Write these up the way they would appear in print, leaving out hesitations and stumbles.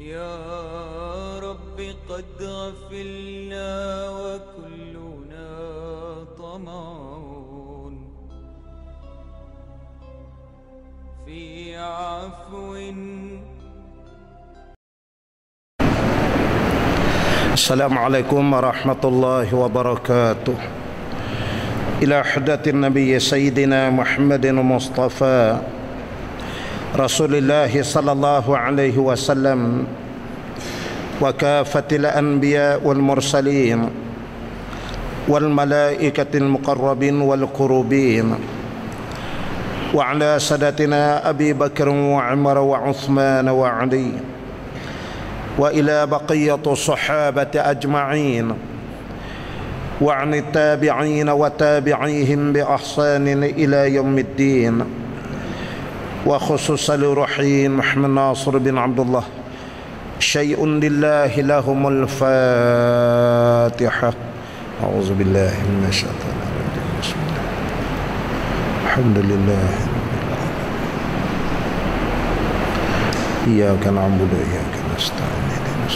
يا رب قد غفلنا وكلنا طمعون في عفو. السلام عليكم ورحمة الله وبركاته. إلى حضرة النبي سيدنا محمد المصطفى رسول الله صلى الله عليه وسلم وكافة الأنبياء والمرسلين والملائكة المقربين والكروبين وعلى سادتنا أبي بكر وعمر وعثمان وعلي وإلى بقية الصحابة أجمعين وعن التابعين وتابعيهم بإحسان إلى يوم الدين، وخصوصا لروحين محمد ناصر بن عبد الله شيء لله لهم الفاتحة. أعوذ بالله من الشيطان الرجيم. بسم الله الحمد لله إياك نعبد وإياك نستعين اهدنا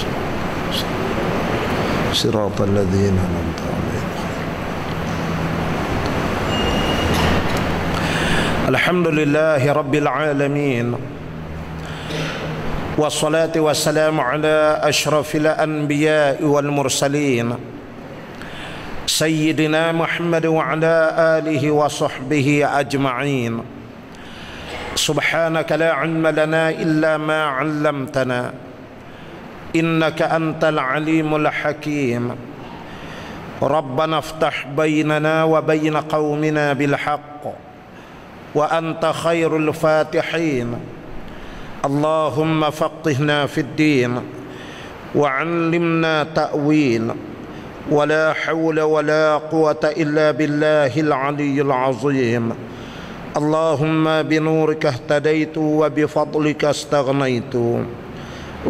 صراط الذين أنعمت عليهم. الحمد لله رب العالمين، والصلاة والسلام على أشرف الأنبياء والمرسلين سيدنا محمد وعلى آله وصحبه أجمعين. سبحانك لا علم لنا إلا ما علمتنا إنك أنت العليم الحكيم. ربنا افتح بيننا وبين قومنا بالحق وأنت خير الفاتحين. اللهم فقهنا في الدين وعلمنا تأويل، ولا حول ولا قوة إلا بالله العلي العظيم. اللهم بنورك اهتديت وبفضلك استغنيت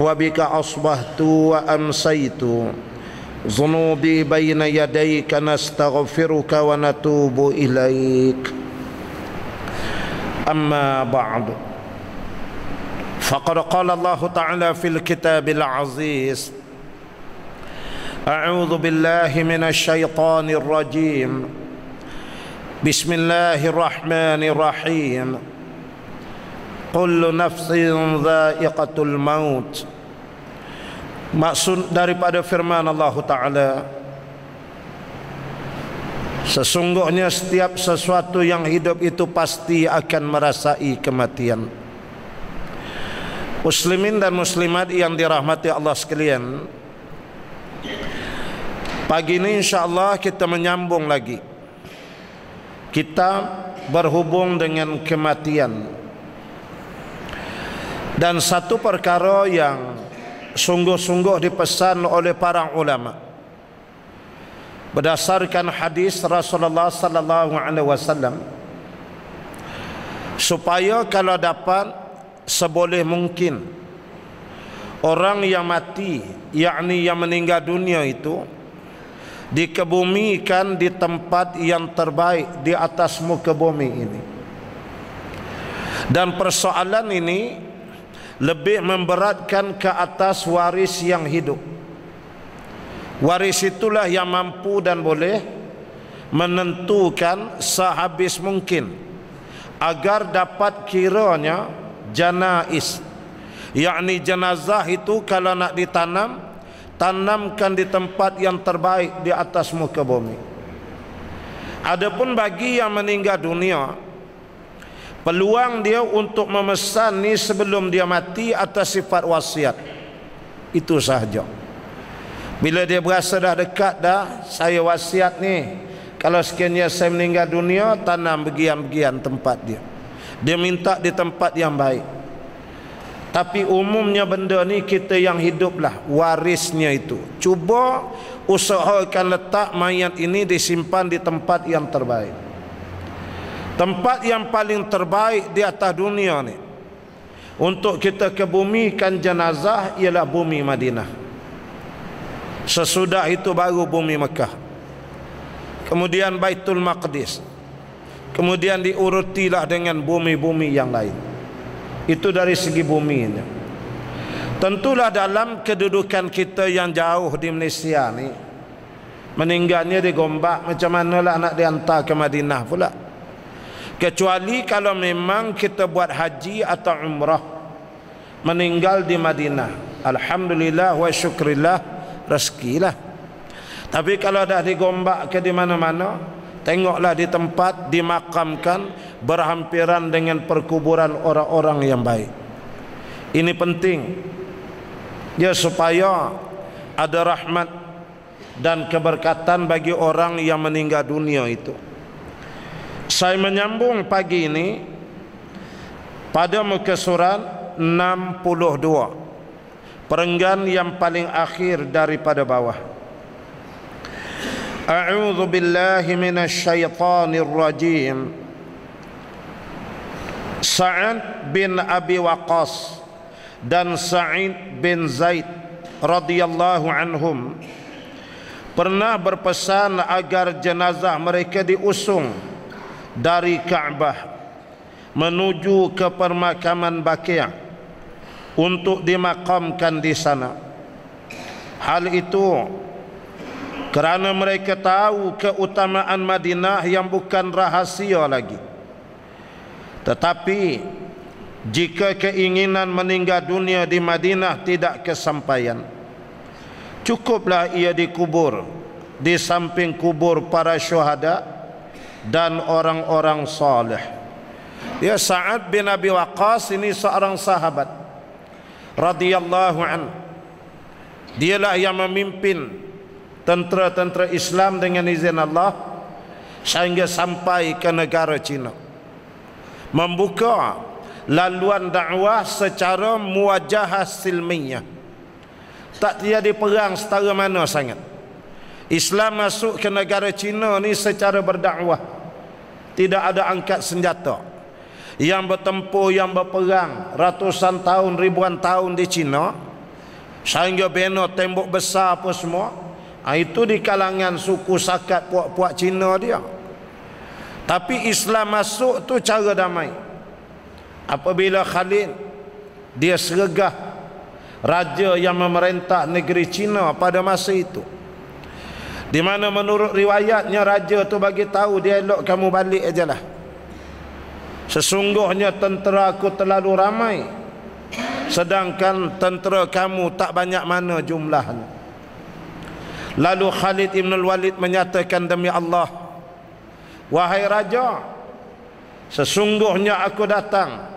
وبك أصبحت وأمسيت. ذنوبي بين يديك نستغفرك ونتوب إليك. أما بعد، فقد قال الله تعالى في الكتاب العزيز: أعوذ بالله من الشيطان الرجيم، بسم الله الرحمن الرحيم، كل نفس ذائقة الموت. Maksud daripada firman Allah Ta'ala, sesungguhnya setiap sesuatu yang hidup itu pasti akan merasai kematian. Muslimin dan muslimat yang dirahmati Allah sekalian, pagi ini insyaAllah kita menyambung lagi. Kita berhubung dengan kematian, dan satu perkara yang sungguh-sungguh dipesan oleh para ulama berdasarkan hadis Rasulullah sallallahu alaihi wasallam, supaya kalau dapat seboleh mungkin orang yang mati, yakni yang meninggal dunia itu, dikebumikan di tempat yang terbaik di atas muka bumi ini. Dan persoalan ini lebih memberatkan ke atas waris yang hidup. Waris itulah yang mampu dan boleh menentukan sehabis mungkin agar dapat kiranya janaiz, yakni jenazah itu kalau nak ditanam, tanamkan di tempat yang terbaik di atas muka bumi. Adapun bagi yang meninggal dunia, peluang dia untuk memesan ni sebelum dia mati atas sifat wasiat. Itu sahaja. Bila dia berasa dah dekat dah, saya wasiat ni, kalau sekiranya saya meninggal dunia, tanam bagian-bagian tempat dia. Dia minta di tempat yang baik. Tapi umumnya benda ni kita yang hiduplah warisnya itu. Cuba usahakan letak mayat ini disimpan di tempat yang terbaik. Tempat yang paling terbaik di atas dunia ni untuk kita kebumikan jenazah ialah bumi Madinah. Sesudah itu baru bumi Mekah, kemudian Baitul Maqdis, kemudian diurutilah dengan bumi-bumi yang lain. Itu dari segi buminya. Tentulah dalam kedudukan kita yang jauh di Malaysia ni, meninggalnya di Gombak, macam manalah nak dihantar ke Madinah pula. Kecuali kalau memang kita buat haji atau umrah, meninggal di Madinah, alhamdulillah wa syukrillah, rezekilah. Tapi kalau dah digombak ke di mana-mana, tengoklah di tempat dimakamkan berhampiran dengan perkuburan orang-orang yang baik. Ini penting ya, supaya ada rahmat dan keberkatan bagi orang yang meninggal dunia itu. Saya menyambung pagi ini pada muka surat 62, perenggan yang paling akhir daripada bawah. A'udzu billahi minasyaitonir rajim. Sa'ad bin Abi Waqqas dan Sa'id bin Zaid radhiyallahu anhum pernah berpesan agar jenazah mereka diusung dari Ka'bah menuju ke permakaman Baqi' untuk dimakamkan di sana. Hal itu kerana mereka tahu keutamaan Madinah yang bukan rahasia lagi. Tetapi jika keinginan meninggal dunia di Madinah tidak kesampaian, cukuplah ia dikubur di samping kubur para syuhada dan orang-orang saleh. Ya, Sa'ad bin Abi Waqqas ini seorang sahabat radhiyallahu an. Dialah yang memimpin tentera-tentera Islam dengan izin Allah sehingga sampai ke negara China, membuka laluan dakwah secara muwajahah silmiyah. Tak terjadi perang setara mana sangat. Islam masuk ke negara China ni secara berdakwah, tidak ada angkat senjata. Yang bertempur, yang berperang ratusan tahun, ribuan tahun di China, sehingga bina tembok besar apa semua, itu di kalangan suku Sakat, puak-puak Cina dia. Tapi Islam masuk tu cara damai. Apabila Khalid dia sergah raja yang memerintah negeri Cina pada masa itu, di mana menurut riwayatnya raja tu bagi tahu dia, elok kamu balik ajalah. Sesungguhnya tentera aku terlalu ramai, sedangkan tentera kamu tak banyak mana jumlahnya. Lalu Khalid ibn al-Walid menyatakan, demi Allah, wahai raja, sesungguhnya aku datang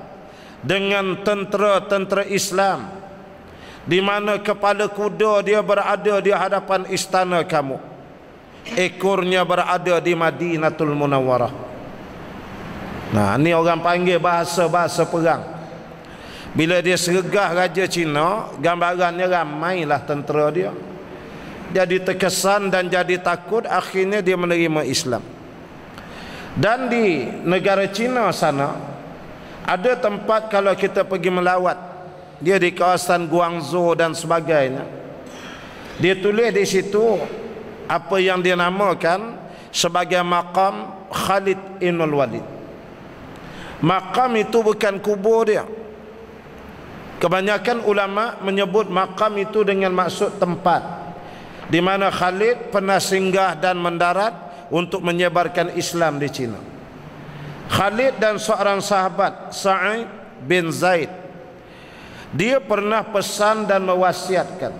dengan tentera-tentera Islam, di mana kepala kuda dia berada di hadapan istana kamu, ekornya berada di Madinatul Munawwarah. Nah, ni orang panggil bahasa-bahasa perang. Bila dia sergah raja Cina, gambarannya ramailah tentera dia. Jadi terkesan dan jadi takut, akhirnya dia menerima Islam. Dan di negara Cina sana ada tempat kalau kita pergi melawat, dia di kawasan Guangzhou dan sebagainya, dia tulis di situ apa yang dia namakan sebagai makam Khalid ibn al-Walid. Makam itu bukan kubur dia. Kebanyakan ulama menyebut makam itu dengan maksud tempat di mana Khalid pernah singgah dan mendarat untuk menyebarkan Islam di Cina. Khalid dan seorang sahabat, Sa'id bin Zaid, dia pernah pesan dan mewasiatkan,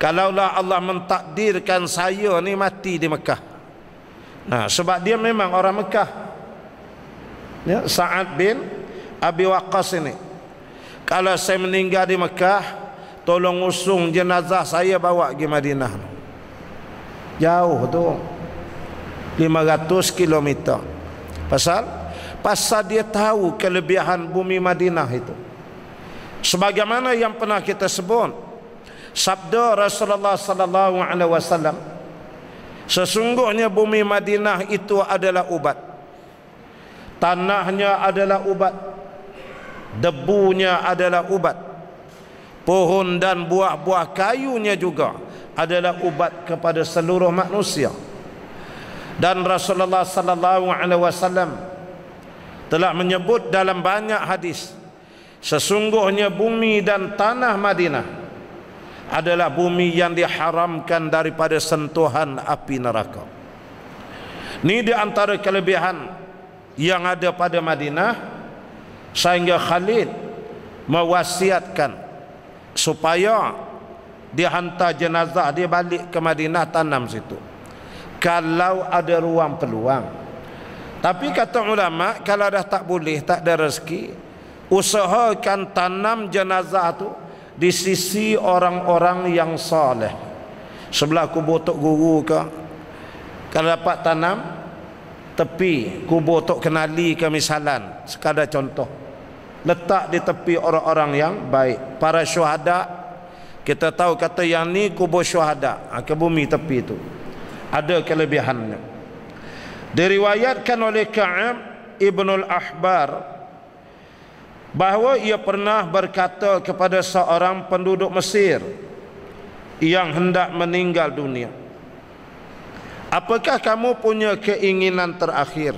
kalaulah Allah mentakdirkan saya ni mati di Mekah. Nah, sebab dia memang orang Mekah, ya, Sa'ad bin Abi Waqqas ini, kalau saya meninggal di Mekah, tolong usung jenazah saya bawa ke Madinah. Jauh tu, 500 km. Pasal dia tahu kelebihan bumi Madinah itu. Sebagaimana yang pernah kita sebut, sabda Rasulullah sallallahu alaihi wasallam, sesungguhnya bumi Madinah itu adalah ubat. Tanahnya adalah ubat, debunya adalah ubat, pohon dan buah-buah kayunya juga adalah ubat kepada seluruh manusia. Dan Rasulullah sallallahu alaihi wasallam telah menyebut dalam banyak hadis, sesungguhnya bumi dan tanah Madinah adalah bumi yang diharamkan daripada sentuhan api neraka. Ini di antara kelebihan yang ada pada Madinah, sehingga Khalid mewasiatkan supaya dihantar jenazah dia balik ke Madinah, tanam situ kalau ada ruang peluang. Tapi kata ulama, kalau dah tak boleh, tak ada rezeki, usahakan tanam jenazah tu di sisi orang-orang yang soleh, sebelah kubur tok guru ke. Kalau dapat tanam tepi kubur tok kenali ke, misalan sekadar contoh, letak di tepi orang-orang yang baik, para syuhada. Kita tahu kata yang ni kubur syuhada, ke bumi tepi tu ada kelebihannya. Diriwayatkan oleh Ka'ab Ibnul Ahbar bahawa ia pernah berkata kepada seorang penduduk Mesir yang hendak meninggal dunia, apakah kamu punya keinginan terakhir?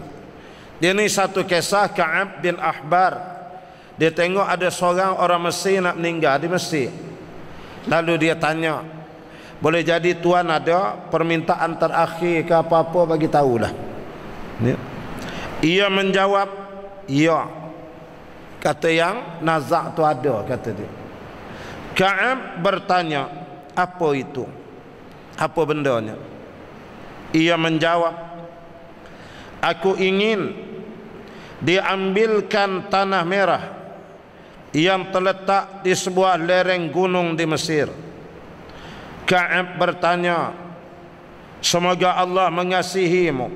Dia ni satu kisah Ka'ab bin Ahbar. Dia tengok ada seorang orang Mesir nak meninggal di Mesir. Lalu dia tanya, boleh jadi tuan ada permintaan terakhir ke apa-apa, bagi tahulah. Ia menjawab, ya. Kata yang nazak tu ada, kata dia. Ka'ab bertanya, apa itu? Apa bendanya? Ia menjawab, aku ingin diambilkan tanah merah yang terletak di sebuah lereng gunung di Mesir. Ka'ab bertanya, semoga Allah mengasihimu.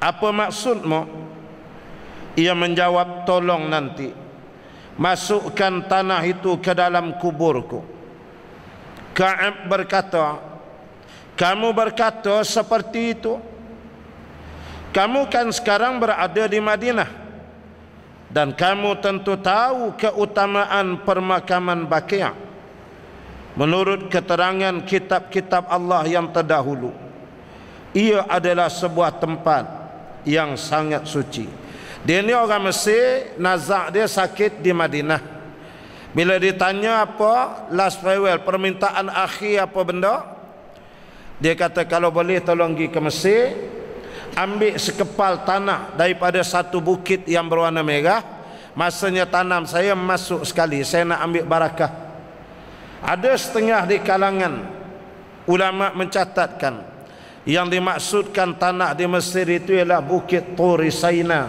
Apa maksudmu? Ia menjawab, tolong nanti masukkan tanah itu ke dalam kuburku. Ka'ab berkata, kamu berkata seperti itu? Kamu kan sekarang berada di Madinah dan kamu tentu tahu keutamaan permakaman Baqi'. Menurut keterangan kitab-kitab Allah yang terdahulu, ia adalah sebuah tempat yang sangat suci. Dia ni orang Mesir, nazak dia sakit di Madinah. Bila ditanya apa last farewell, permintaan akhir apa benda, dia kata kalau boleh tolong pergi ke Mesir, ambil sekepal tanah daripada satu bukit yang berwarna merah, masanya tanam saya masuk sekali, saya nak ambil barakah. Ada setengah di kalangan ulama mencatatkan yang dimaksudkan tanah di Mesir itu ialah Bukit Turi Saina.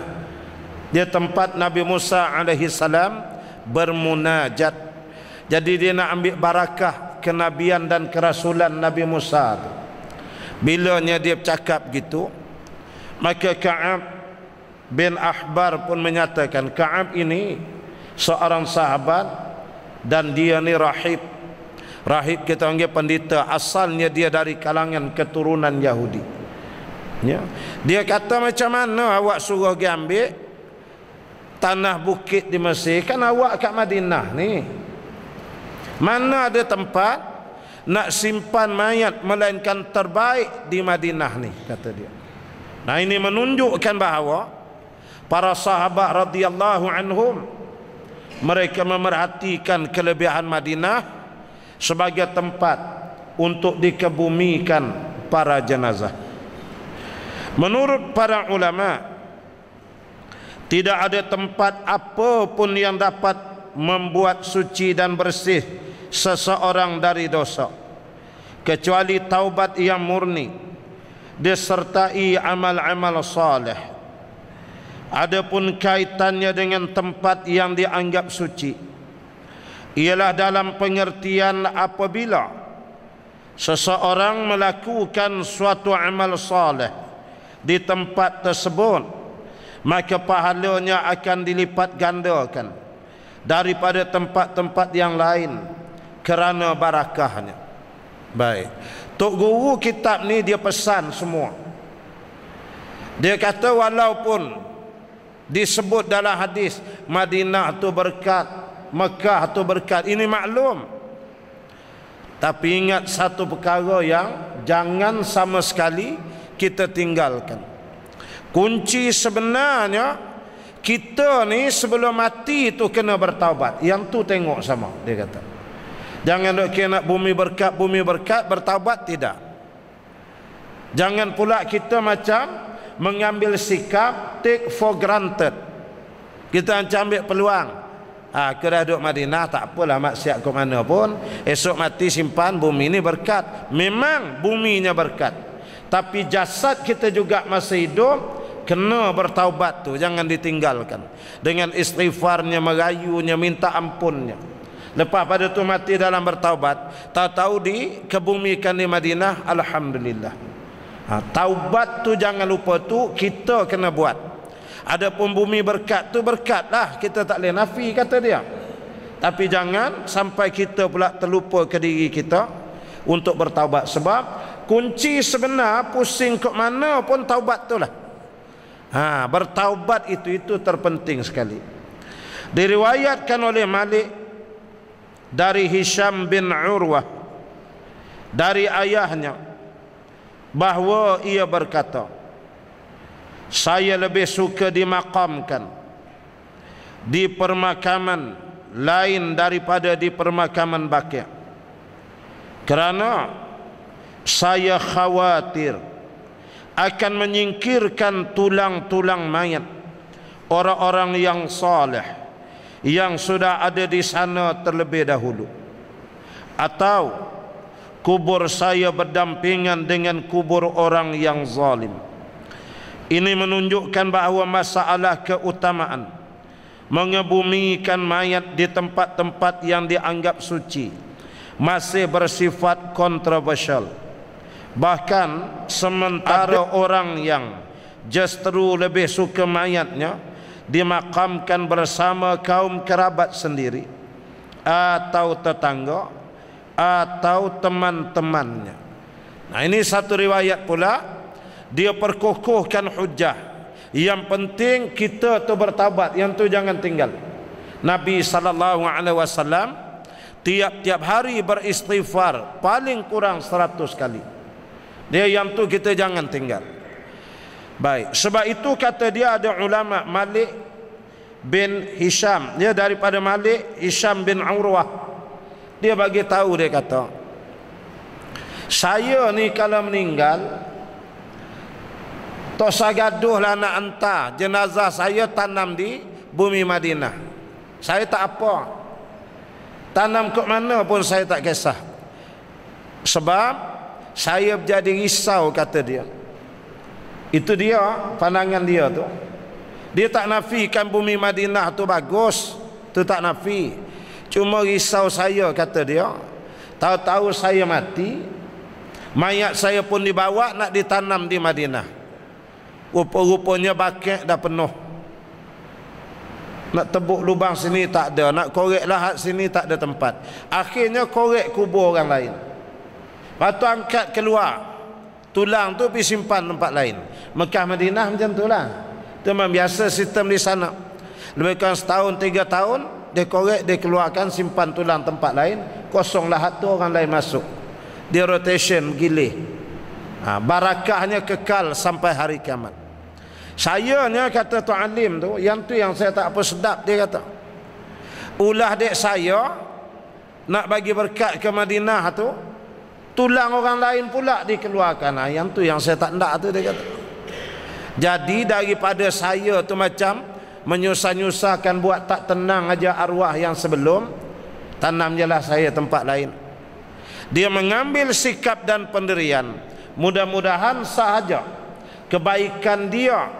Dia tempat Nabi Musa alaihi salam bermunajat. Jadi dia nak ambil barakah kenabian dan kerasulan Nabi Musa. Bilanya dia bercakap gitu, maka Ka'ab bin Ahbar pun menyatakan, Ka'ab ini seorang sahabat dan dia ni rahib. Rahib kita panggil pendeta, asalnya dia dari kalangan keturunan Yahudi. Ya. Dia kata, macam mana awak suruh dia ambil tanah bukit di Mesir, kan awak kat Madinah ni. Mana ada tempat nak simpan mayat melainkan terbaik di Madinah ni, kata dia. Nah, ini menunjukkan bahawa para sahabat radhiyallahu anhum mereka memerhatikan kelebihan Madinah sebagai tempat untuk dikebumikan para jenazah. Menurut para ulama, tidak ada tempat apapun yang dapat membuat suci dan bersih seseorang dari dosa kecuali taubat yang murni disertai amal-amal saleh. Adapun kaitannya dengan tempat yang dianggap suci ialah dalam pengertian apabila seseorang melakukan suatu amal saleh di tempat tersebut, maka pahalanya akan dilipat gandakan daripada tempat-tempat yang lain kerana barakahnya. Baik, Tok Guru kitab ni dia pesan semua. Dia kata walaupun disebut dalam hadis Madinah tu berkat, Mekah tu berkat, ini maklum, tapi ingat satu perkara yang jangan sama sekali kita tinggalkan. Kunci sebenarnya kita ni sebelum mati tu kena bertaubat. Yang tu tengok sama, dia kata. Jangan dok kira nak bumi berkat bertaubat, tidak. Jangan pula kita macam mengambil sikap take for granted. Kita macam ambil peluang. Aku dah duduk Madinah, tak apalah maksiat ke mana pun, esok mati simpan, bumi ni berkat. Memang buminya berkat, tapi jasad kita juga masih hidup, kena bertaubat tu, jangan ditinggalkan. Dengan istighfarnya, merayunya, minta ampunnya. Lepas pada tu mati dalam bertaubat, tahu-tahu dikebumikan di Madinah, alhamdulillah. Taubat tu jangan lupa, tu kita kena buat. Adapun bumi berkat tu berkatlah, kita tak boleh nafi, kata dia. Tapi jangan sampai kita pula terlupa ke diri kita untuk bertaubat. Sebab kunci sebenar pusing ke mana pun taubat tu lah. Bertaubat itu terpenting sekali. Diriwayatkan oleh Malik dari Hisham bin Urwah dari ayahnya bahawa ia berkata, saya lebih suka dimakamkan di permakaman lain daripada di permakaman Baqi', kerana saya khawatir akan menyingkirkan tulang-tulang mayat orang-orang yang saleh yang sudah ada di sana terlebih dahulu, atau kubur saya berdampingan dengan kubur orang yang zalim. Ini menunjukkan bahawa masalah keutamaan mengebumikan mayat di tempat-tempat yang dianggap suci masih bersifat kontroversial. Bahkan sementara orang yang justru lebih suka mayatnya dimakamkan bersama kaum kerabat sendiri atau tetangga atau teman-temannya. Nah, ini satu riwayat pula, dia perkukuhkan hujah. Yang penting kita tu bertaubat, yang tu jangan tinggal. Nabi SAW tiap-tiap hari beristighfar paling kurang 100 kali. Dia yang tu kita jangan tinggal. Baik, sebab itu kata dia ada ulama, Malik bin Hisham, dia daripada Malik Hisham bin Urwah, dia bagi tahu, dia kata, saya ni kalau meninggal, tok sagaduh lah nak hantar jenazah saya tanam di bumi Madinah, saya tak apa, tanam ke mana pun saya tak kisah, sebab saya jadi risau, kata dia. Itu dia pandangan dia tu. Dia tak nafikan bumi Madinah tu bagus, tu tak nafi, cuma risau saya, kata dia, tahu-tahu saya mati, mayat saya pun dibawa nak ditanam di Madinah, rupa-rupanya Baqi' dah penuh, nak tebuk lubang sini tak ada, nak korek lahat sini tak ada tempat, akhirnya korek kubur orang lain, lepas tu angkat keluar tulang tu pergi simpan tempat lain. Mekah Madinah macam tu lah, itu memang biasa sistem di sana. Lebih kurang setahun 3 tahun dia korek, dia keluarkan, simpan tulang tempat lain, kosong lahat tu orang lain masuk, dia rotation gilih. Barakahnya kekal sampai hari kiamat. Saya ni, kata Tuan Alim tu, yang tu yang saya tak apa sedap, dia kata, ulah dek saya nak bagi berkat ke Madinah tu, tulang orang lain pula dikeluarkan. Yang tu yang saya tak nak tu, dia kata. Jadi daripada saya tu macam menyusah-nyusahkan buat tak tenang aja arwah yang sebelum, tanam je lah saya tempat lain. Dia mengambil sikap dan pendirian. Mudah-mudahan sahaja kebaikan dia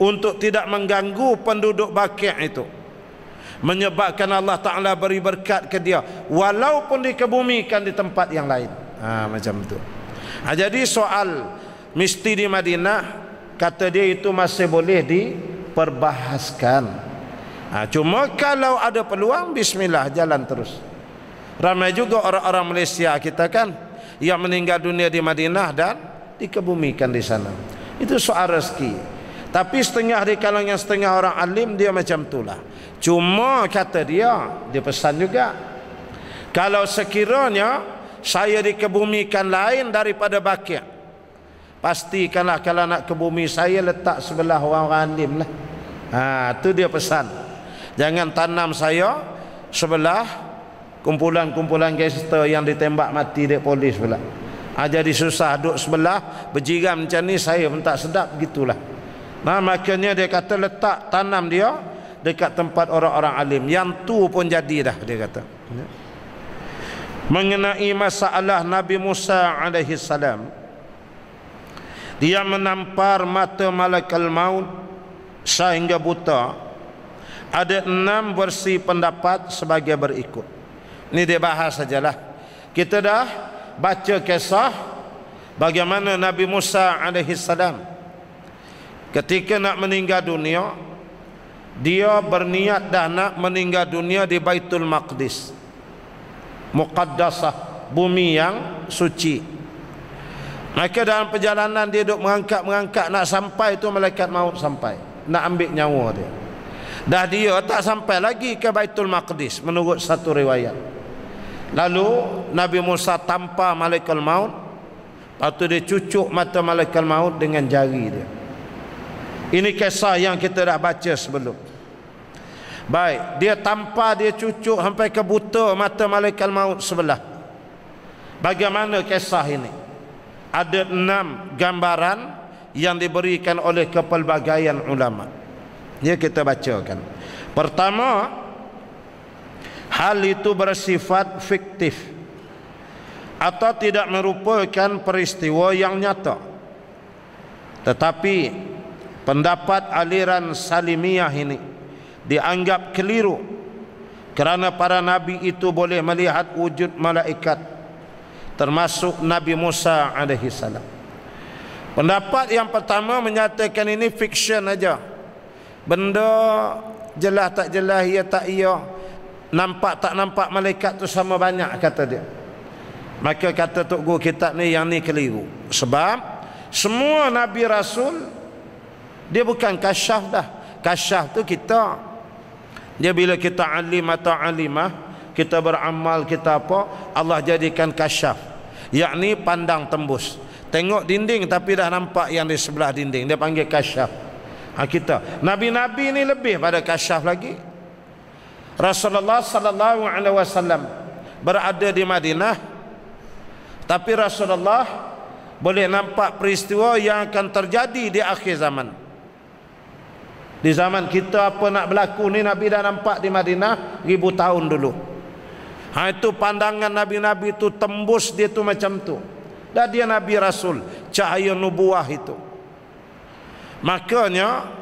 untuk tidak mengganggu penduduk Baqi' itu, menyebabkan Allah Ta'ala beri berkat ke dia walaupun dikebumikan di tempat yang lain. Macam tu. Jadi soal mesti di Madinah, kata dia itu masih boleh diperbahaskan. Cuma kalau ada peluang, bismillah, jalan terus. Ramai juga orang-orang Malaysia kita kan yang meninggal dunia di Madinah dan dikebumikan di sana. Itu soal rezeki. Tapi setengah di kalangan setengah orang alim dia macam itulah. Cuma kata dia pesan juga, kalau sekiranya saya dikebumikan lain daripada Baqi', pastikanlah kalau nak ke bumi saya letak sebelah orang-orang alim lah. Tu dia pesan. Jangan tanam saya sebelah kumpulan-kumpulan gangster yang ditembak mati dek polis pula. Jadi susah duduk sebelah berjiram macam ni, saya pun tak sedap gitulah. Makanya dia kata letak tanam dia dekat tempat orang-orang alim. Yang tu pun jadi dah, dia kata. Mengenai masalah Nabi Musa alaihi salam, dia menampar mata malaikat maut sehingga buta. Ada 6 versi pendapat sebagai berikut. Ini dia bahas sajalah. Kita dah baca kisah bagaimana Nabi Musa alaihi salam ketika nak meninggal dunia, dia berniat dah nak meninggal dunia di Baitul Maqdis, Muqaddasah, bumi yang suci. Maka dalam perjalanan dia duk mengangkat nak sampai tu malaikat maut sampai nak ambil nyawa dia. Dah dia tak sampai lagi ke Baitul Maqdis menurut satu riwayat. Lalu Nabi Musa tampar malaikat maut, lepas tu dia cucuk mata malaikat maut dengan jari dia. Ini kisah yang kita dah baca sebelum. Baik, dia tampar, dia cucuk sampai ke buta mata malaikat maut sebelah. Bagaimana kisah ini? Ada 6 gambaran yang diberikan oleh kepelbagaian ulama. Ya, kita bacakan. Pertama, hal itu bersifat fiktif atau tidak merupakan peristiwa yang nyata. Tetapi pendapat aliran Salimiyah ini dianggap keliru kerana para nabi itu boleh melihat wujud malaikat, termasuk Nabi Musa alaihi salam. Pendapat yang pertama menyatakan ini fiction aja. Benda jelas tak jelas, ya tak ya, nampak tak nampak malaikat tu sama banyak, kata dia. Maka kata Tok Guru kitab ni, yang ni keliru. Sebab semua Nabi Rasul dia bukan kasyaf dah. Kasyaf tu kita. Dia bila kita alim atau alimah, kita beramal, kita apa, Allah jadikan kasyaf, yakni pandang tembus. Tengok dinding tapi dah nampak yang di sebelah dinding, dia panggil kasyaf. Kita Nabi-Nabi ni lebih pada kasyaf lagi. Rasulullah sallallahu alaihi wasallam berada di Madinah, tapi Rasulullah boleh nampak peristiwa yang akan terjadi di akhir zaman. Di zaman kita apa nak berlaku ni Nabi dah nampak di Madinah 1000 tahun dulu. Itu pandangan Nabi-Nabi itu tembus, dia tu macam tu. Dah dia Nabi Rasul, cahaya nubuah itu. Makanya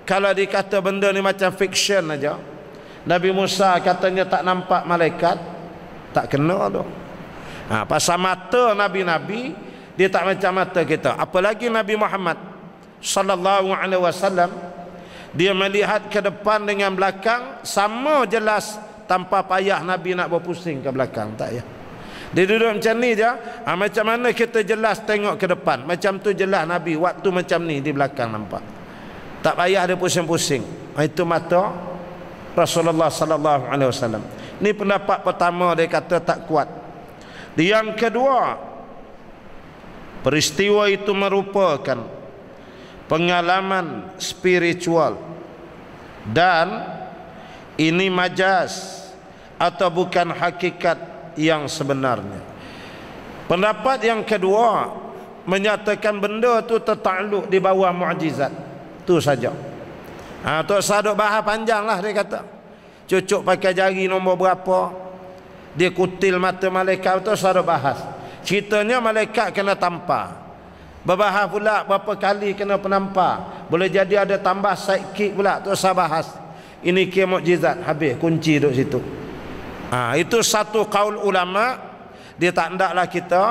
kalau dikata benda ni macam fiction aja, Nabi Musa katanya tak nampak malaikat, tak kena tu. Pasal mata Nabi-Nabi dia tak macam mata kita. Apalagi Nabi Muhammad sallallahu alaihi wasallam, dia melihat ke depan dengan belakang sama jelas, tanpa payah Nabi nak berpusing ke belakang, tak ya. Dia duduk macam ni je. Macam mana kita jelas tengok ke depan, macam tu jelas Nabi waktu macam ni di belakang nampak, tak payah dia pusing-pusing. Itu mata Rasulullah sallallahu alaihi wasallam. Ini pendapat pertama, dia kata tak kuat. Yang kedua, peristiwa itu merupakan pengalaman spiritual dan ini majaz atau bukan hakikat yang sebenarnya. Pendapat yang kedua menyatakan benda tu tertakluk di bawah mukjizat. Tu saja. Tok Saduk bahas panjang lah, dia kata. Cucuk pakai jari nombor berapa, dia kutil mata malaikat, tu Saduk bahas. Ceritanya malaikat kena tampar. Berbahas pula berapa kali kena penampar. Boleh jadi ada tambah sidekick pula, tu saya bahas. Ini kira mukjizat, habis kunci duduk situ. Itu satu kaul ulama. Dia tak hendaklah kita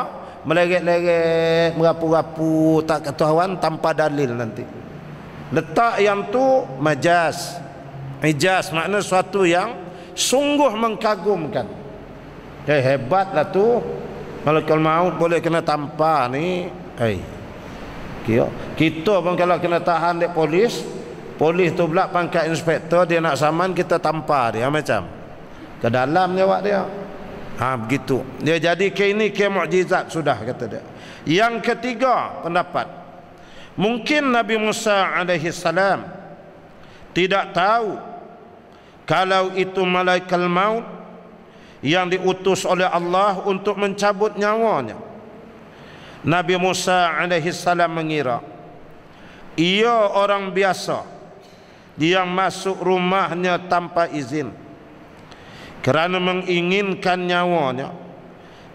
meleret-leret, merapu-rapu, tak ketahuan tanpa dalil nanti. Letak yang tu majaz. Majaz makna suatu yang sungguh mengkagumkan. Hebatlah tu, malaikat maut boleh kena tampar ni. Kita pun kalau kena tahan dek polis tu pula pangkat inspektor, dia nak saman kita tampar dia macam ke dalam jawab dia. Begitu. Dia jadi ke ini ke mukjizat sudah, kata dia. Yang ketiga pendapat, mungkin Nabi Musa alaihi salam tidak tahu kalau itu malaikat maut yang diutus oleh Allah untuk mencabut nyawanya. Nabi Musa alaihi salam mengira ia orang biasa yang masuk rumahnya tanpa izin. Kerana menginginkan nyawanya,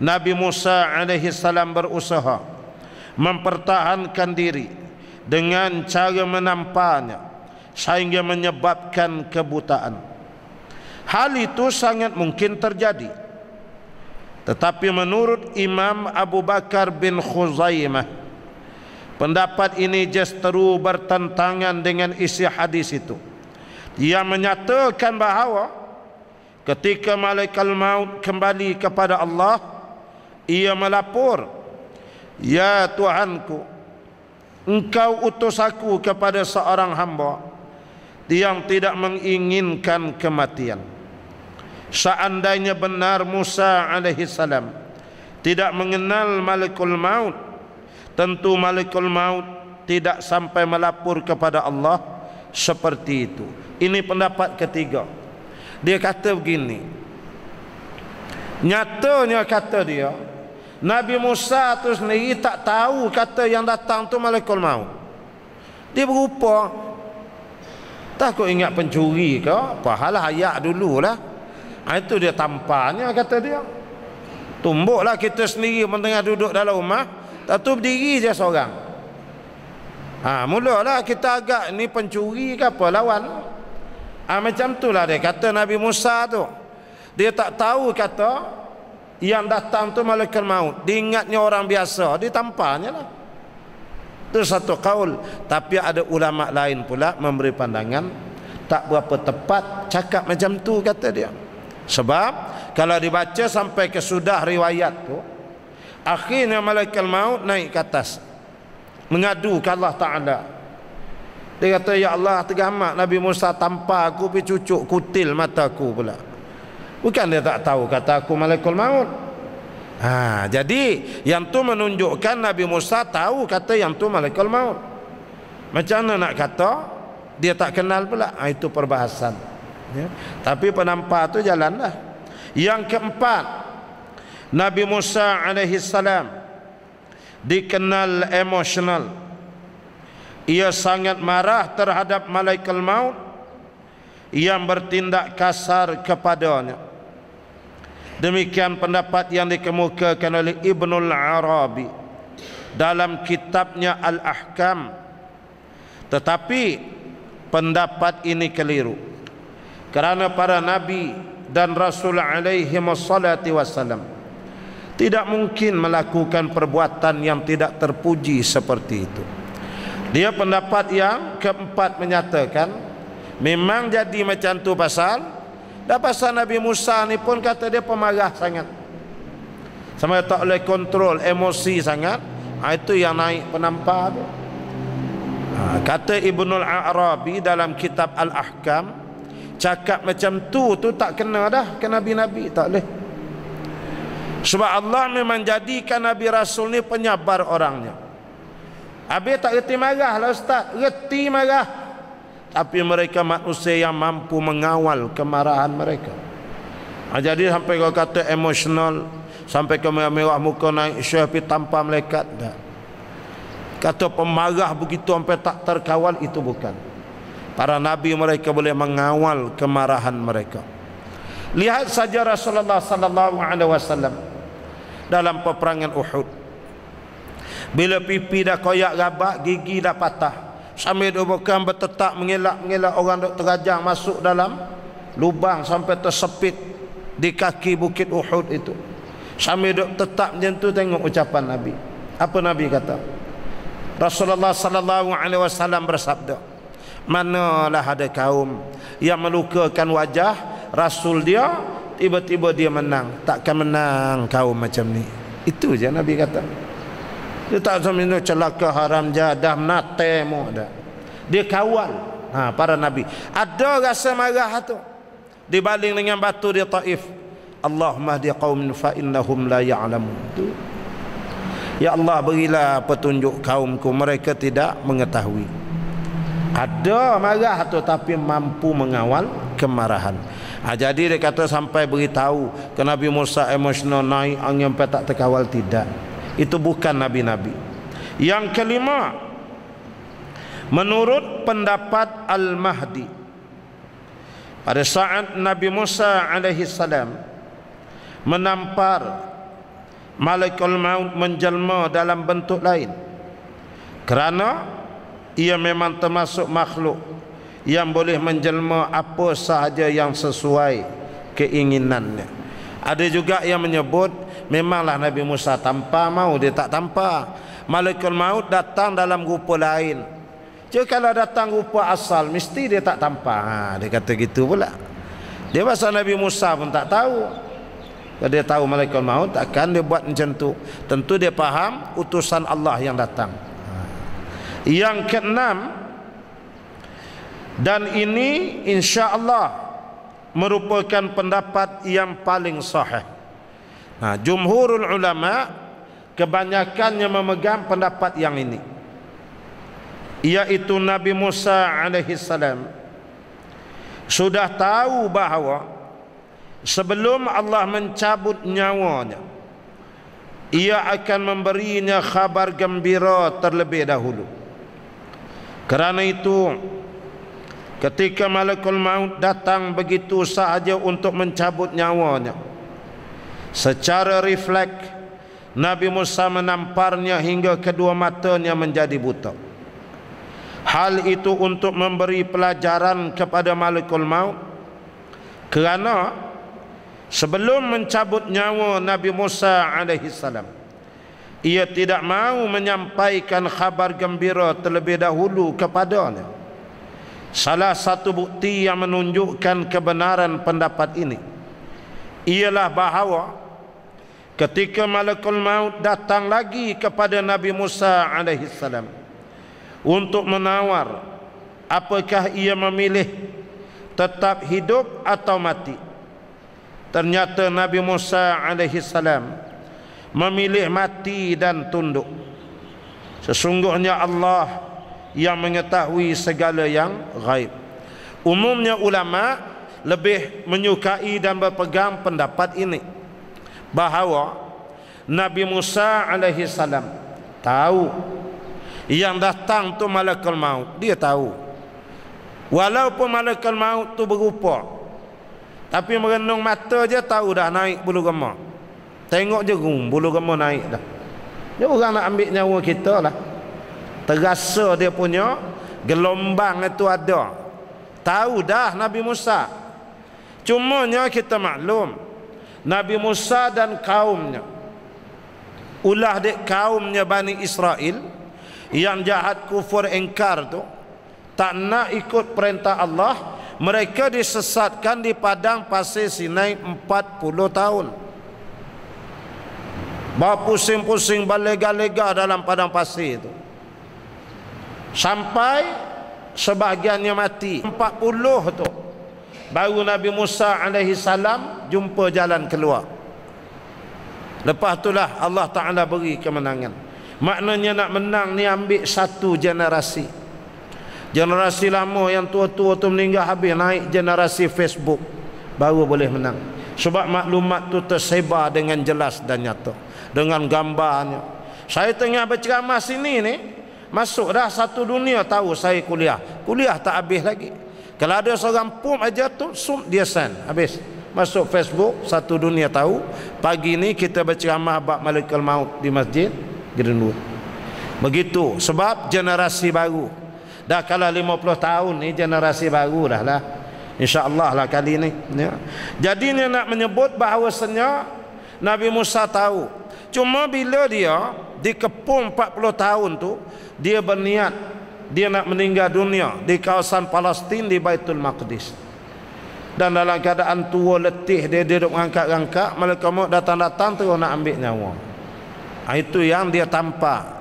Nabi Musa alaihi salam berusaha mempertahankan diri dengan cara menampaknya sehingga menyebabkan kebutaan. Hal itu sangat mungkin terjadi, tetapi menurut Imam Abu Bakar bin Khuzaimah, pendapat ini justru bertentangan dengan isi hadis itu. Dia menyatakan bahawa ketika malaikat maut kembali kepada Allah, ia melapor, "Ya Tuhanku, Engkau utus aku kepada seorang hamba yang tidak menginginkan kematian. Seandainya benar Musa alaihi salam tidak mengenal malaikat maut, tentu malaikat maut tidak sampai melapor kepada Allah seperti itu." Ini pendapat ketiga. Dia kata begini, nyatanya kata dia, Nabi Musa tu sendiri tak tahu kata yang datang tu malaikat maut. Dia berupa takut ingat pencuri ke pahala ayat dululah. Itu dia tampaknya kata dia. Tumbuklah kita sendiri tengah duduk dalam rumah, tak tu berdiri je seorang. Mulalah kita agak ni pencuri ke apa lawan. Macam itulah dia kata Nabi Musa tu. Dia tak tahu kata yang datang tu malaikat maut. Dia ingatnya orang biasa, dia tampaknya lah. Itu satu kaul. Tapi ada ulama lain pula memberi pandangan tak berapa tepat cakap macam tu kata dia. Sebab kalau dibaca sampai ke sudah riwayat tu, akhirnya malaikat maut naik ke atas mengadu ke Allah Ta'ala. Dia kata, "Ya Allah, tergamak Nabi Musa tampar aku pergi cucuk kutil mata aku pula." Bukan dia tak tahu kata aku malaikat maut. Jadi yang tu menunjukkan Nabi Musa tahu kata yang tu malaikat maut. Macam mana nak kata dia tak kenal pula? Itu perbahasan ya. Tapi penampar tu jalanlah. Yang keempat, Nabi Musa alaihi salam dikenal emosional. Ia sangat marah terhadap malaikat maut yang bertindak kasar kepadanya. Demikian pendapat yang dikemukakan oleh Ibnul Arabi dalam kitabnya Al-Ahkam. Tetapi pendapat ini keliru, kerana para nabi dan rasul alaihi wassalatu wassalam tidak mungkin melakukan perbuatan yang tidak terpuji seperti itu. Dia pendapat yang keempat menyatakan memang jadi macam tu pasal Nabi Musa ni pun kata dia pemarah sangat, sampai tak boleh kontrol emosi sangat. Itu yang naik penampar tu. Kata Ibnul Arabi dalam kitab Al-Ahkam, cakap macam tu tak kena dah ke Nabi-Nabi, tak boleh. Sebab Allah memang jadikan Nabi Rasul ni penyabar orangnya. Habis tak reti marah lah Ustaz, reti marah, tapi mereka manusia yang mampu mengawal kemarahan mereka. Jadi sampai kau kata emosional, sampai ke merah muka naik syah pergi tampar malaikat, tak. Kata pemarah begitu sampai tak terkawal, itu bukan. Para nabi mereka boleh mengawal kemarahan mereka. Lihat saja Rasulullah sallallahu alaihi wasallam dalam peperangan Uhud. Bila pipi dah koyak rabak, gigi dah patah, sambil dia bukan bertetap mengelak-mengelak orang duk terajang masuk dalam lubang sampai tersepit di kaki bukit Uhud itu. Sambil duk tetap macam tu, tengok ucapan Nabi. Apa Nabi kata? Rasulullah sallallahu alaihi wasallam bersabda, "Manalah ada kaum yang melukakan wajah Rasul dia, tiba-tiba dia menang. Takkan menang kaum macam ni." Itu je Nabi kata. Dia tak sampai celaka haram jadah nate mu dah. Dia kawal para nabi. Ada rasa marah tu dibaling dengan batu di Taif. Allahumma hdi qaumin fa innahum la ya'lamun. Ya Allah, berilah petunjuk kaumku, mereka tidak mengetahui. Ada marah tu tapi mampu mengawal kemarahan. Jadi dia kata sampai beritahu ke Nabi Musa emosional naik angin sampai tak terkawal, tidak. Itu bukan nabi-nabi. Yang kelima, menurut pendapat Al-Mahdi, pada saat Nabi Musa alaihi salam menampar Malakul Maut menjelma dalam bentuk lain, kerana ia memang termasuk makhluk yang boleh menjelma apa sahaja yang sesuai keinginannya. Ada juga yang menyebut memanglah Nabi Musa tampar, mau dia tak tampar. Malakul Maut datang dalam rupa lain. Jika kalau datang rupa asal mesti dia tak tampar. Dia kata gitu pula. Dia pasal Nabi Musa pun tak tahu. Kalau dia tahu Malakul Maut takkan dia buat macam tu. Tentu dia faham utusan Allah yang datang. Yang keenam, dan ini insya-Allah merupakan pendapat yang paling sahih. Jumhurul ulama kebanyakannya memegang pendapat yang ini, iaitu Nabi Musa alaihi salam sudah tahu bahawa sebelum Allah mencabut nyawanya, ia akan memberinya khabar gembira terlebih dahulu. Kerana itu ketika Malakul Maut datang begitu sahaja untuk mencabut nyawanya, secara refleks Nabi Musa menamparnya hingga kedua matanya menjadi buta. Hal itu untuk memberi pelajaran kepada Malakul Maut, kerana sebelum mencabut nyawa Nabi Musa alaihi salam, ia tidak mahu menyampaikan khabar gembira terlebih dahulu kepadanya. Salah satu bukti yang menunjukkan kebenaran pendapat ini ialah bahawa ketika Malakul Maut datang lagi kepada Nabi Musa alaihi salam untuk menawar apakah ia memilih tetap hidup atau mati, ternyata Nabi Musa alaihi salam memilih mati dan tunduk. Sesungguhnya Allah yang mengetahui segala yang ghaib. Umumnya ulama lebih menyukai dan berpegang pendapat ini, bahawa Nabi Musa alaihi salam tahu yang datang tu Malakul Maut. Dia tahu, walaupun Malakul Maut tu berupa, tapi merenung mata je tahu dah naik bulu gemar. Tengok je bulu gemar naik dah. Dia orang nak ambil nyawa kita lah. Terasa dia punya gelombang itu ada. Tahu dah Nabi Musa. Cumanya kita maklum, Nabi Musa dan kaumnya, ulah dek kaumnya Bani Israel yang jahat kufur engkar tu, tak nak ikut perintah Allah, mereka disesatkan di padang pasir Sinai 40 tahun. Berpusing-pusing balega-lega dalam padang pasir itu, sampai sebahagiannya mati. 40 tu baru Nabi Musa alaihi salam jumpa jalan keluar. Lepas itulah Allah Ta'ala beri kemenangan. Maknanya nak menang ni ambil satu generasi. Generasi lama yang tua-tua tu meninggal habis, naik generasi Facebook baru boleh menang. Sebab maklumat tu tersebar dengan jelas dan nyata, dengan gambarnya. Saya tengah berceramah sini ni, masuk dah satu dunia tahu saya kuliah. Kuliah tak habis lagi. Kalau ada seorang pum aja tu, dia send habis. Masuk Facebook, satu dunia tahu. Pagi ni kita berceramah bab Malakul Maut di masjid Greenwood. Begitu, sebab generasi baru. Dah kalau 50 tahun ni generasi baru dah lah, insya-Allah lah kali ni ya. Jadi dia nak menyebut bahawasanya Nabi Musa tahu. Cuma bila dia dikepung 40 tahun tu, dia berniat dia nak meninggal dunia di kawasan Palestin, di Baitul Maqdis. Dan dalam keadaan tua letih, dia duduk angkat-angkat, Malaikat Maut datang-datang terus nak ambil nyawa. Itu yang dia tampak.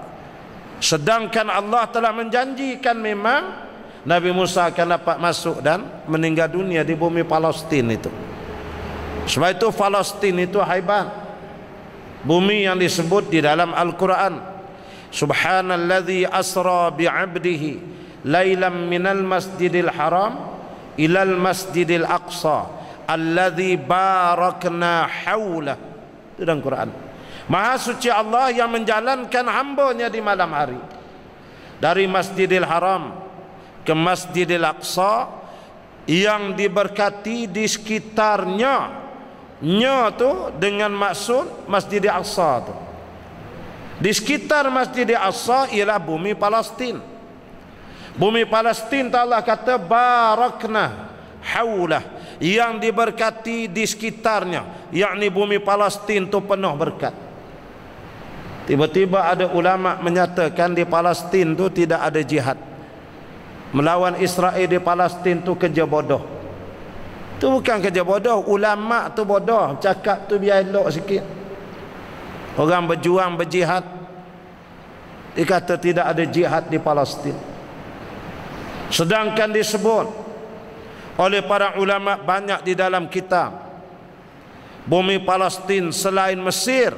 Sedangkan Allah telah menjanjikan memang Nabi Musa akan dapat masuk dan meninggal dunia di bumi Palestin itu. Sebab itu Palestin itu haibat, bumi yang disebut di dalam Al-Quran, Subhanalladzi asra bi'abdihi lailam minal masjidil haram ilal masjidil aqsa alladzi barakna haulah. Itu dalam Quran. Maha suci Allah yang menjalankan hamba-Nya di malam hari dari Masjidil Haram ke Masjidil Aqsa yang diberkati di sekitarnya. Nya tu dengan maksud Masjidil Aqsa tu. Di sekitar Masjidil Aqsa ialah bumi Palestin. Bumi Palestin Allah kata barakna haulah, yang diberkati di sekitarnya, yakni bumi Palestin tu penuh berkat. Tiba-tiba ada ulama menyatakan di Palestin tu tidak ada jihad. Melawan Israel di Palestin tu kerja bodoh. Tu bukan kerja bodoh, ulama tu bodoh, cakap tu biar elok sikit. Orang berjuang berjihad, dikata tidak ada jihad di Palestin. Sedangkan disebut oleh para ulama banyak di dalam kitab, bumi Palestin selain Mesir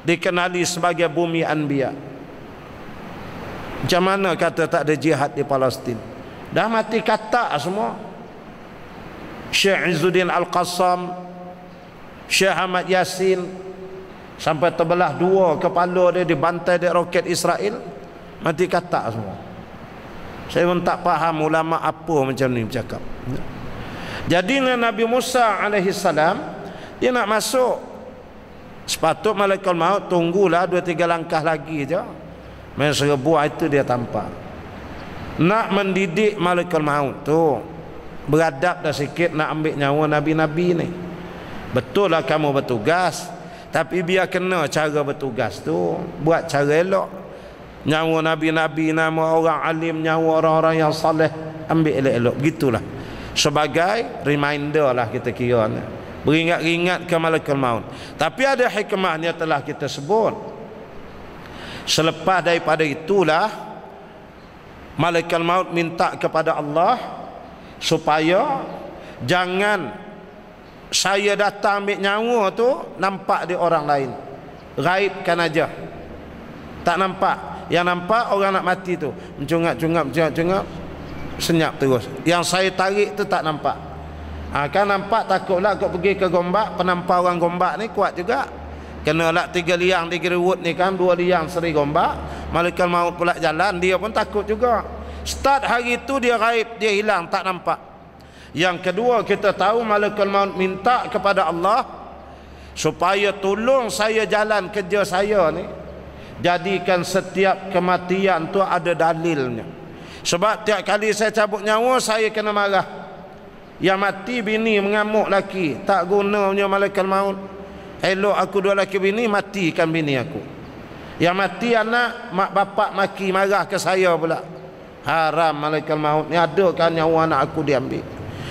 dikenali sebagai bumi Anbiya. Macam mana kata tak ada jihad di Palestin? Dah mati kata semua. Syekh Izzuddin Al-Qassam, Syekh Ahmad Yasin, sampai terbelah dua kepala dia dibantai dari roket Israel, mati kata semua. Saya pun tak faham ulama apa macam ni bercakap. Jadi dengan Nabi Musa alaihi salam, dia nak masuk, sepatut malaikat maut tunggulah 2-3 langkah lagi je. Main serbu itu dia tampak. Nak mendidik malaikat maut tu, beradab dah sikit nak ambil nyawa nabi-nabi ni. Betul lah kamu bertugas, tapi biar kena cara bertugas tu, buat cara elok. Nyawa nabi-nabi, nama orang alim, nyawa orang-orang yang saleh, ambil elok-elok. Begitulah, sebagai reminder lah kita kira ni, beringat-ingat ke malaikat maut. Tapi ada hikmahnya telah kita sebut. Selepas daripada itulah malaikat maut minta kepada Allah supaya jangan saya datang ambil nyawa tu nampak di orang lain, gaibkan aja, tak nampak. Yang nampak orang nak mati tu mencungap-cungap, senyap terus. Yang saya tarik tu tak nampak. Kan nampak, takutlah kau pergi ke Gombak, penampak orang Gombak ni kuat juga. Kena lah 3 liang 3 rewut ni kan, 2 liang Seri Gombak, malaikat maut pula jalan, dia pun takut juga. Start hari tu dia gaib, dia hilang, tak nampak. Yang kedua, kita tahu malaikat maut minta kepada Allah supaya tolong saya jalan kerja saya ni, jadikan setiap kematian tu ada dalilnya. Sebab tiap kali saya cabut nyawa, saya kena marah. Yang mati bini mengamuk laki, tak guna punya malaikat maut. Elok aku 2 laki bini, matikan bini aku. Yang mati anak, mak bapak maki marah ke saya pula. Haram malaikat maut ni, ada kan nyawa anak aku diambil.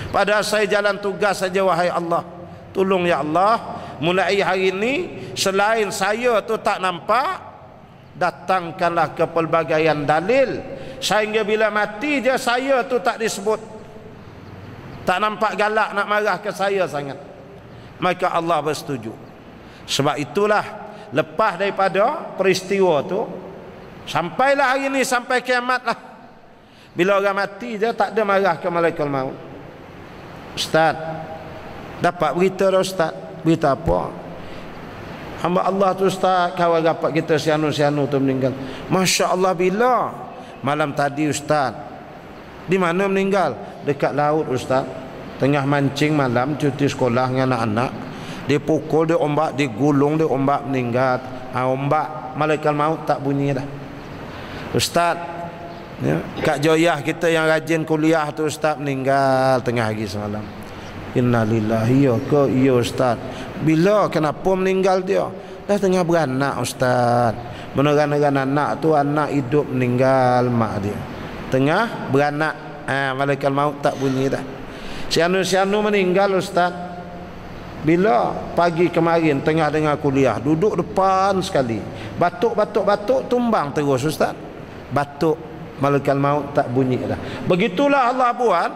Padahal saya jalan tugas saja. Wahai Allah, tolong ya Allah, mulai hari ini selain saya tu tak nampak, datangkanlah kepelbagaian dalil sehingga bila mati je saya tu tak disebut, tak nampak galak nak marah ke saya sangat. Maka Allah bersetuju. Sebab itulah lepas daripada peristiwa tu, sampailah hari ni, sampai kiamat lah, bila orang mati je tak ada marah ke malaikat maut. Ustaz, dapat berita dah Ustaz. Berita apa? Hamba Allah tu Ustaz, kawan rapat kita sianu-sianu tu meninggal. Masya Allah, bila? Malam tadi Ustaz. Di mana meninggal? Dekat laut Ustaz. Tengah mancing malam, cuti sekolah dengan anak-anak. Dia pukul, dia ombak, dia gulung, dia ombak, meninggal. Ombak, malaikat maut tak bunyi dah. Ustaz, ya, Kak Joyah kita yang rajin kuliah tu Ustaz meninggal tengah hari semalam. Innalillahi, ya ke? Iya Ustaz. Bila, kenapa meninggal dia? Dah tengah beranak Ustaz. Beneran-beneran anak tu, anak hidup meninggal mak dia, tengah beranak. Malaikat maut tak bunyi dah. Sianu-sianu meninggal Ustaz. Bila? Pagi kemarin tengah dengar kuliah, duduk depan sekali, batuk, tumbang terus Ustaz. Batuk, malaikat maut tak bunyi dah. Begitulah Allah buat.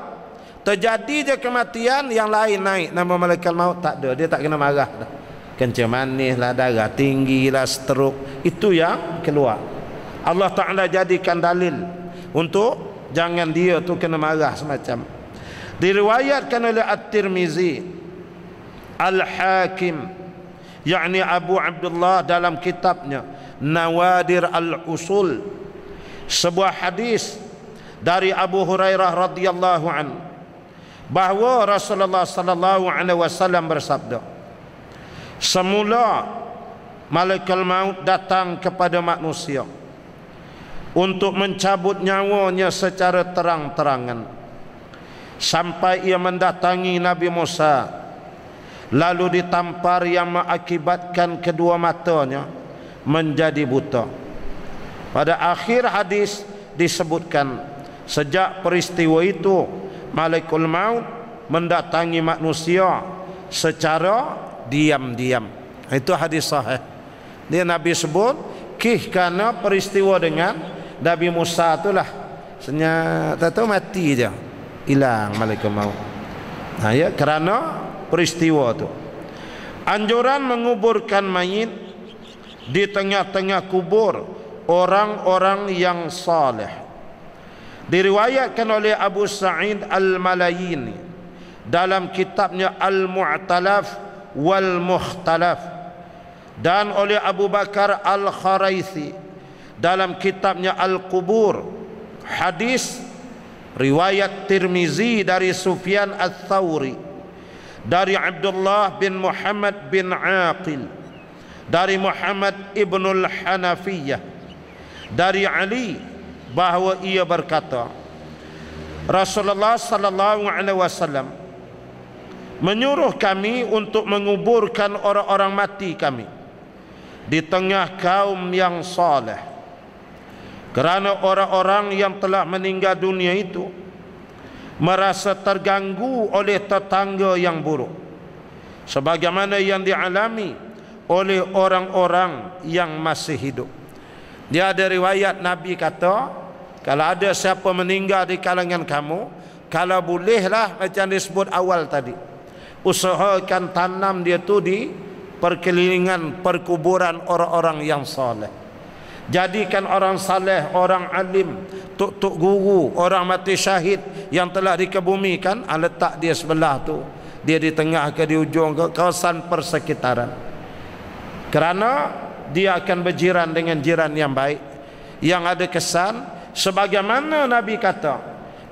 Terjadi je kematian, yang lain naik, nama malaikat maut tak ada. Dia tak kena marah dah. Kencing manis lah, darah tinggi lah, stroke, itu yang keluar. Allah Ta'ala jadikan dalil untuk jangan dia tu kena marah semacam. Diriwayatkan oleh At-Tirmizi, Al-Hakim, yakni Abu Abdullah dalam kitabnya Nawadir Al-Usul, sebuah hadis dari Abu Hurairah radhiyallahu an, bahawa Rasulullah sallallahu alaihi wasallam bersabda, semula malaikat maut datang kepada manusia untuk mencabut nyawanya secara terang-terangan, sampai ia mendatangi Nabi Musa, lalu ditampar yang mengakibatkan kedua matanya menjadi buta. Pada akhir hadis disebutkan, sejak peristiwa itu malaikat maut mendatangi manusia secara diam-diam. Itu hadis sahih. Dia Nabi sebut kerana peristiwa dengan Nabi Musa itulah, senyap tak tahu mati je, hilang malaikat maut. Nah ya, kerana peristiwa itu. Anjuran menguburkan mayit di tengah-tengah kubur orang-orang yang saleh diriwayatkan oleh Abu Sa'id Al-Malayini dalam kitabnya Al-Mu'talaf wal Mukhtalaf, dan oleh Abu Bakar Al-Kharaisi dalam kitabnya Al-Qubur. Hadis riwayat Tirmizi dari Sufyan Ats-Tsauri dari Abdullah bin Muhammad bin Aqil dari Muhammad ibnul Hanafiyah dari Ali, bahawa ia berkata, Rasulullah sallallahu alaihi wasallam menyuruh kami untuk menguburkan orang-orang mati kami di tengah kaum yang saleh, kerana orang-orang yang telah meninggal dunia itu merasa terganggu oleh tetangga yang buruk, sebagaimana yang dialami oleh orang-orang yang masih hidup. Dia ada riwayat Nabi kata, kalau ada siapa meninggal di kalangan kamu, kalau bolehlah macam disebut awal tadi, usahakan tanam dia tu di perkelilingan perkuburan orang-orang yang saleh. Jadikan orang saleh, orang alim, tok-tok guru, orang mati syahid yang telah dikebumikan, letak dia sebelah tu, dia di tengah ke di ujung ke kawasan persekitaran, kerana dia akan berjiran dengan jiran yang baik, yang ada kesan. Sebagaimana Nabi kata,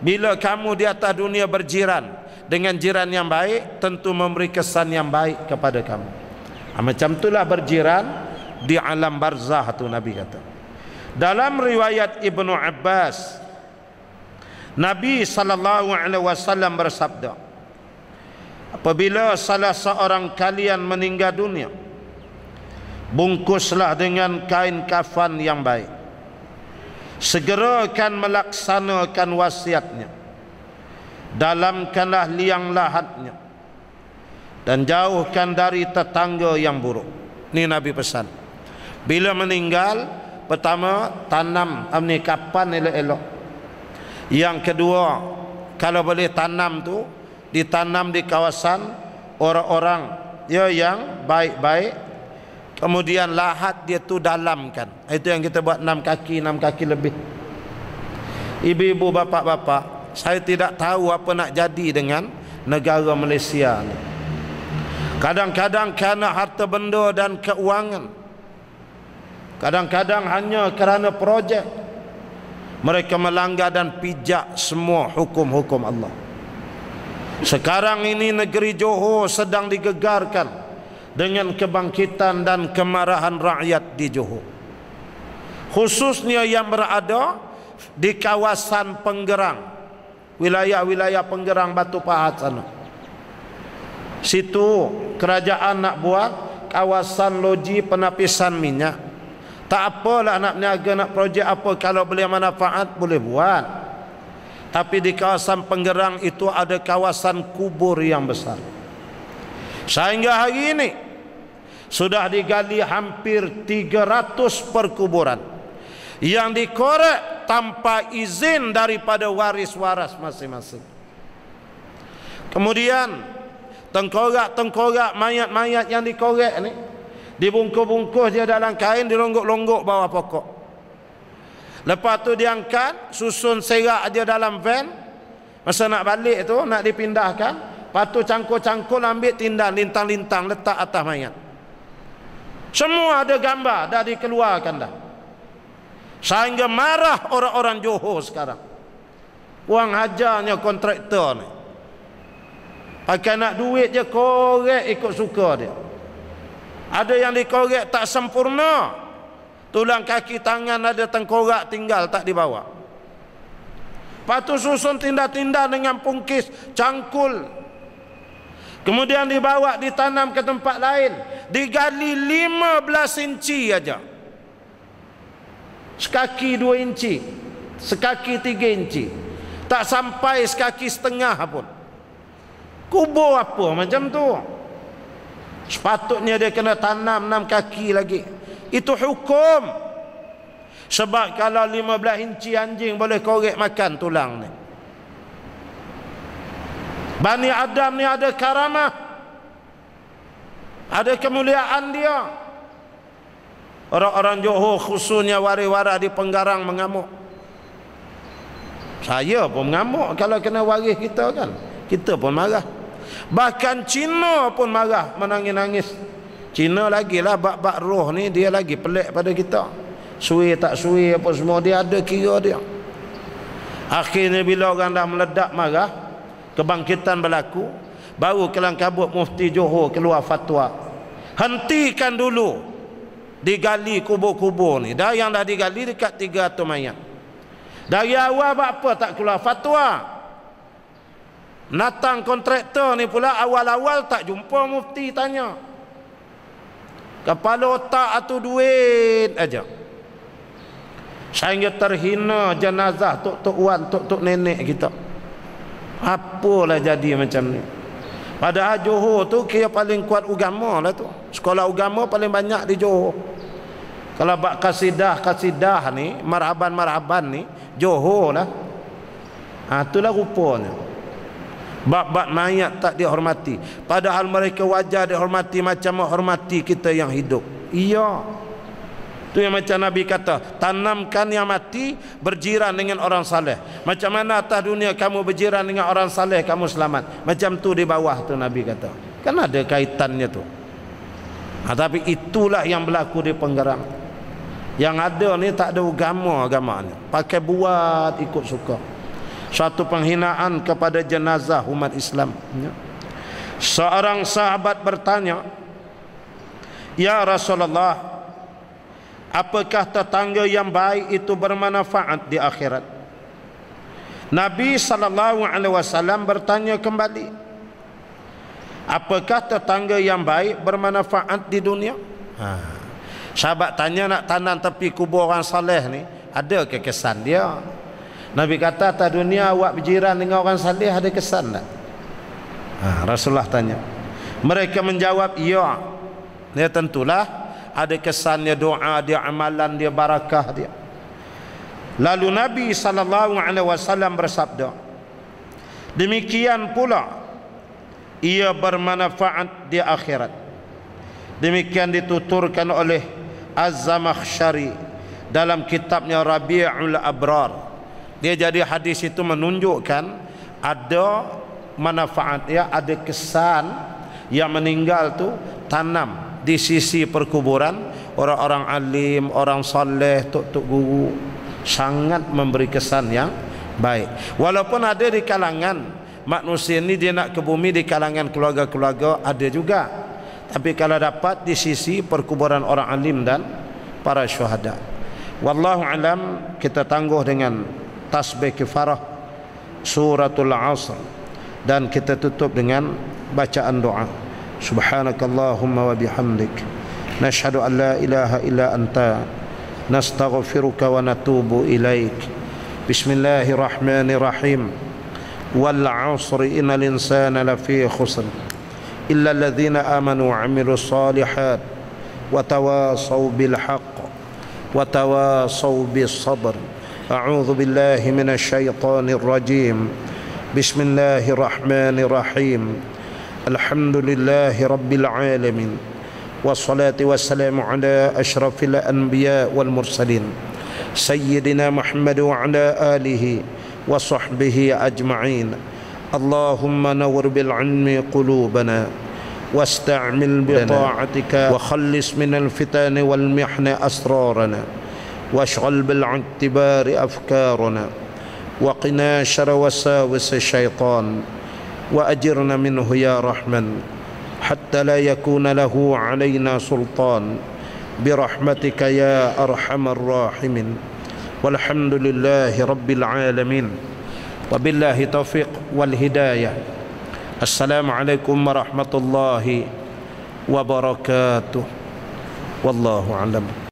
bila kamu di atas dunia berjiran dengan jiran yang baik, tentu memberi kesan yang baik kepada kamu. Macam itulah berjiran di alam barzah tu, Nabi kata. Dalam riwayat Ibnu Abbas, Nabi sallallahu alaihi wasallam bersabda, apabila salah seorang kalian meninggal dunia, bungkuslah dengan kain kafan yang baik, segerakan melaksanakan wasiatnya, dalamkanlah liang lahatnya, dan jauhkan dari tetangga yang buruk. Ini Nabi pesan. Bila meninggal, pertama tanam kapan elok-elok. Yang kedua, kalau boleh tanam tu ditanam di kawasan orang-orang ya yang baik-baik. Kemudian lahat dia tu dalamkan. Itu yang kita buat 6 kaki lebih. Ibu-ibu, bapak-bapak, saya tidak tahu apa nak jadi dengan negara Malaysia ni. Kadang-kadang kerana harta benda dan keuangan, kadang-kadang hanya kerana projek, mereka melanggar dan pijak semua hukum-hukum Allah. Sekarang ini negeri Johor sedang digegarkan dengan kebangkitan dan kemarahan rakyat di Johor, khususnya yang berada di kawasan Penggerang, wilayah-wilayah Penggerang, Batu Pahat sana. Situ kerajaan nak buat kawasan loji penapisan minyak. Tak apalah nak niaga, nak projek apa, kalau boleh manfaat boleh buat. Tapi di kawasan Penggerang itu ada kawasan kubur yang besar. Sehingga hari ini sudah digali hampir 300 perkuburan yang dikorek tanpa izin daripada waris-waris masing-masing. Kemudian tengkorak-tengkorak mayat-mayat yang dikorek ni dibungkus-bungkus dia dalam kain, dilonggok-longgok bawah pokok. Lepas tu diangkat, susun serak aja dalam van. Masa nak balik tu, nak dipindahkan, lepas tu cangkul-cangkul ambil tindan, lintang-lintang letak atas mayat. Semua ada gambar, dah dikeluarkan dah. Sehingga marah orang-orang Johor sekarang. Puang hajarnya kontraktor ni. Pakai nak duit je, korek ikut suka dia. Ada yang dikorek tak sempurna. Tulang kaki tangan ada tengkorak tinggal tak dibawa. Lepas tu susun tinda-tinda dengan pungkis, cangkul. Kemudian dibawa, ditanam ke tempat lain. Digali 15 inci aja. Sekaki 2 inci, sekaki 3 inci. Tak sampai sekaki setengah pun. Kubur apa macam tu? Sepatutnya dia kena tanam 6 kaki lagi. Itu hukum. Sebab kalau 15 inci anjing boleh korek makan tulang ni. Bani Adam ni ada karamah, ada kemuliaan dia. Orang-orang Johor khususnya waris-waris di Penggarang mengamuk. Saya pun mengamuk kalau kena waris kita kan. Kita pun marah. Bahkan Cina pun marah, menangis-nangis. Cina lagi lah bab-bab roh ni, dia lagi pelik pada kita. Suai tak suai apa semua dia ada kira dia. Akhirnya bila orang dah meledak marah, kebangkitan berlaku, baru kelang kabut Mufti Johor keluar fatwa, hentikan dulu digali kubur-kubur ni. Dah yang dah digali dekat 300 mayat. Dari awal apa tak keluar fatwa? Natang kontraktor ni pula awal-awal tak jumpa Mufti, tanya kepala otak atau duit aja. Sehingga terhina jenazah tok-tok wan, tok-tok nenek kita. Apalah jadi macam ni. Padahal Johor tu kira paling kuat agama lah tu. Sekolah agama paling banyak di Johor. Kalau bak kasidah ni, marhaban ni, Johor lah. Itulah rupanya. Bab-bab mayat tak dihormati. Padahal mereka wajar dihormati macam menghormati kita yang hidup. Iya. Itu yang macam Nabi kata, tanamkan yang mati berjiran dengan orang saleh. Macam mana atas dunia kamu berjiran dengan orang saleh, kamu selamat. Macam tu di bawah tu Nabi kata. Kan ada kaitannya tu. Tapi itulah yang berlaku di Penggarang. Yang ada ni tak ada agama-agamanya. Pakai buat ikut suka. Suatu penghinaan kepada jenazah umat Islam. Seorang sahabat bertanya, "Ya Rasulullah, apakah tetangga yang baik itu bermanfaat di akhirat?" Nabi SAW bertanya kembali, "Apakah tetangga yang baik bermanfaat di dunia?" Sahabat tanya, nak tanam tepi kubur orang saleh ni, ada ke kesan dia? Nabi kata, atas dunia awak berjiran dengan orang saleh ada kesan tak? Rasulullah tanya. Mereka menjawab, iya. Ya tentulah ada kesannya, doa dia, amalan dia, barakah dia. Lalu Nabi SAW bersabda, demikian pula ia bermanfaat di akhirat. Demikian dituturkan oleh Az-Zamakhsyari dalam kitabnya Rabi'ul Abrar. Dia jadi hadis itu menunjukkan ada manfaat, ya, ada kesan yang meninggal tu tanam di sisi perkuburan orang-orang alim, orang soleh, tok-tok guru, sangat memberi kesan yang baik. Walaupun ada di kalangan manusia ni dia nak ke bumi, di kalangan keluarga-keluarga ada juga. Tapi kalau dapat di sisi perkuburan orang alim dan para syuhada. Wallahu alam, kita tangguh dengan tasbih kifarah suratul Asr dan kita tutup dengan bacaan doa. Subhanakallahumma wa bihamdik nashhadu an la ilaha illa anta nastaghfiruka wa natubu ilaik. Bismillahirrahmanirrahim. Wal 'asri innal insana lafi khusr illa alladhina amanu wa 'amilus solihat wa tawasaw bil haqq wa tawasaw bis sabr. أعوذ بالله من الشيطان الرجيم. بسم الله الرحمن الرحيم. الحمد لله رب العالمين والصلاة والسلام على أشرف الأنبياء والمرسلين سيدنا محمد وعلى آله وصحبه أجمعين. اللهم نور بالعلم قلوبنا واستعمل بطاعتك وخلص من الفتن والمحن أسرارنا واشغل بالاعتبار أفكارنا وقنا شر وساوس الشيطان وأجرنا منه يا رحمن حتى لا يكون له علينا سلطان برحمتك يا أرحم الراحمين. والحمد لله رب العالمين وبالله توفيق والهداية. السلام عليكم ورحمة الله وبركاته والله أعلم.